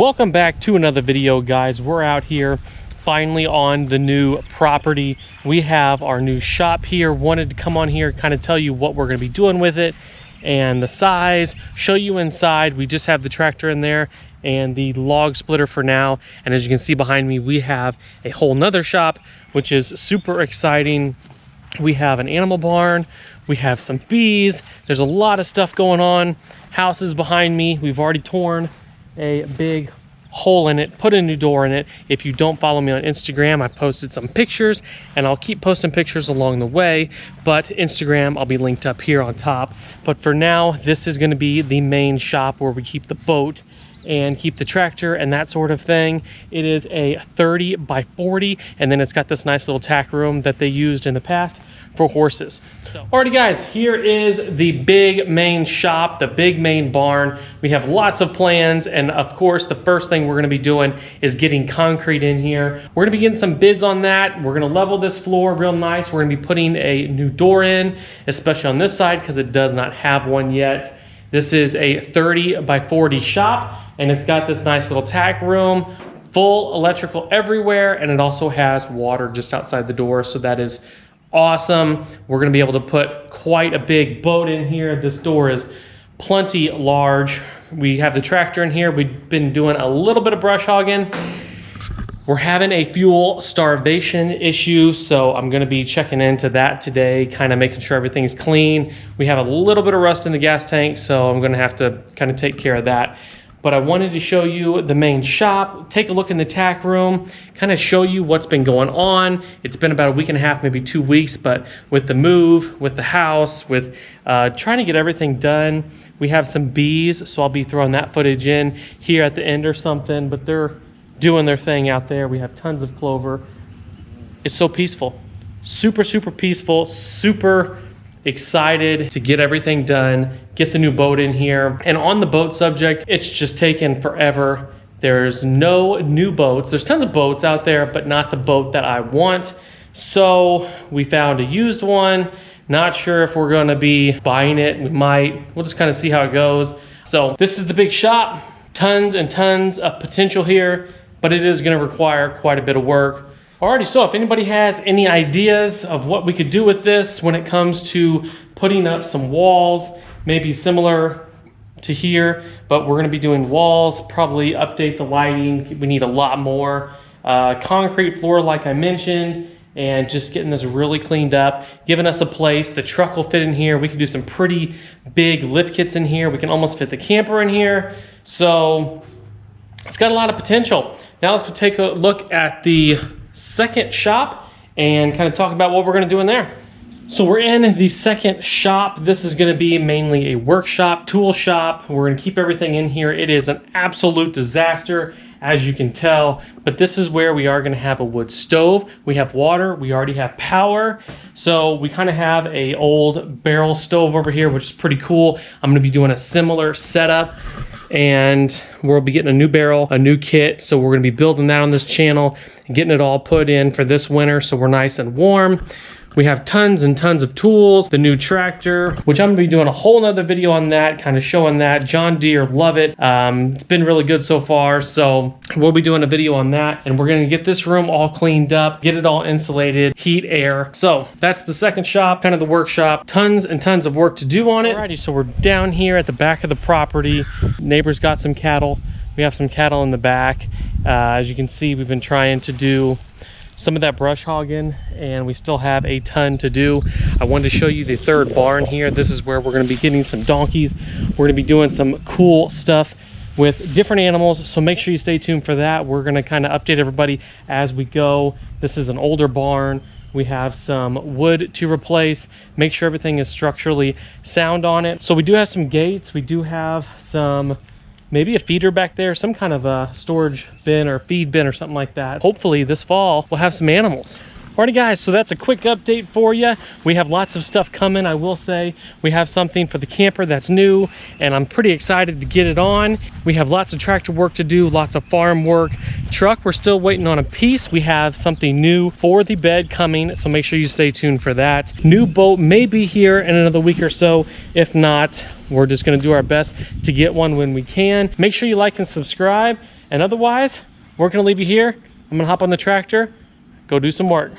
Welcome back to another video, guys. We're out here finally on the new property. We have our new shop here. Wanted to come on here, kind of tell you what we're going to be doing with it and the size, show you inside. We just have the tractor in there and the log splitter for now. And as you can see behind me, we have a whole nother shop, which is super exciting. We have an animal barn, we have some bees, there's a lot of stuff going on. Houses behind me, we've already torn a big hole in it, put a new door in it. If you don't follow me on Instagram, I posted some pictures and I'll keep posting pictures along the way, but Instagram, I'll be linked up here on top. But for now, this is going to be the main shop where we keep the boat and keep the tractor and that sort of thing. It is a 30 by 40, and then it's got this nice little tack room that they used in the past for horses. Alrighty guys, here is the big main shop, the big main barn. We have lots of plans, and of course the first thing we're going to be doing is getting concrete in here. We're going to be getting some bids on that. We're going to level this floor real nice. We're going to be putting a new door in, especially on this side because it does not have one yet. This is a 30 by 40 shop, and it's got this nice little tack room, full electrical everywhere, and it also has water just outside the door, so that is awesome. We're going to be able to put quite a big boat in here. This door is plenty large. We have the tractor in here. We've been doing a little bit of brush hogging. We're having a fuel starvation issue, so I'm going to be checking into that today, kind of making sure everything's clean. We have a little bit of rust in the gas tank, so I'm going to have to kind of take care of that. But I wanted to show you the main shop, take a look in the tack room, kind of show you what's been going on. It's been about a week and a half, maybe 2 weeks, but with the move, with the house, with trying to get everything done. We have some bees, so I'll be throwing that footage in here at the end or something, but they're doing their thing out there. We have tons of clover. It's so peaceful, super, super peaceful, super excited to get everything done, get the new boat in here. And on the boat subject, it's just taken forever. There's no new boats. There's tons of boats out there, but not the boat that I want. So we found a used one. Not sure if we're gonna be buying it. We might. We'll just kind of see how it goes. So this is the big shop. Tons and tons of potential here, but it is gonna require quite a bit of work. Alrighty, so if anybody has any ideas of what we could do with this when it comes to putting up some walls, maybe similar to here, but we're gonna be doing walls, probably update the lighting. We need a lot more. Concrete floor, like I mentioned, and just getting this really cleaned up, giving us a place. The truck will fit in here. We can do some pretty big lift kits in here. We can almost fit the camper in here. So it's got a lot of potential. Now let's go take a look at the second shop and kind of talk about what we're going to do in there. So we're in the second shop. This is going to be mainly a workshop, tool shop. We're going to keep everything in here. It is an absolute disaster, as you can tell, but this is where we are going to have a wood stove. We have water, we already have power. So we kind of have a old barrel stove over here, which is pretty cool. I'm going to be doing a similar setup, and we'll be getting a new barrel, a new kit. So we're going to be building that on this channel and getting it all put in for this winter, so we're nice and warm. We have tons and tons of tools, the new tractor, which I'm gonna be doing a whole nother video on that, kind of showing that. John Deere, love it. It's been really good so far, so we'll be doing a video on that, and we're gonna get this room all cleaned up, get it all insulated, heat, air. So that's the second shop, kind of the workshop. Tons and tons of work to do on it. Alrighty, so we're down here at the back of the property. Neighbors got some cattle. We have some cattle in the back. As you can see, we've been trying to do some of that brush hogging, and we still have a ton to do. I wanted to show you the third barn here. This is where we're going to be getting some donkeys. We're going to be doing some cool stuff with different animals, so make sure you stay tuned for that. We're going to kind of update everybody as we go. This is an older barn. We have some wood to replace. Make sure everything is structurally sound on it. So we do have some gates. We do have some, maybe a feeder back there, some kind of a storage bin or feed bin or something like that. Hopefully this fall we'll have some animals. Alrighty guys, so that's a quick update for you. We have lots of stuff coming. I will say we have something for the camper that's new, and I'm pretty excited to get it on. We have lots of tractor work to do, lots of farm work. Truck, we're still waiting on a piece. We have something new for the bed coming, so make sure you stay tuned for that. New boat may be here in another week or so. If not, we're just gonna do our best to get one when we can. Make sure you like and subscribe. And otherwise, we're gonna leave you here. I'm gonna hop on the tractor, go do some work.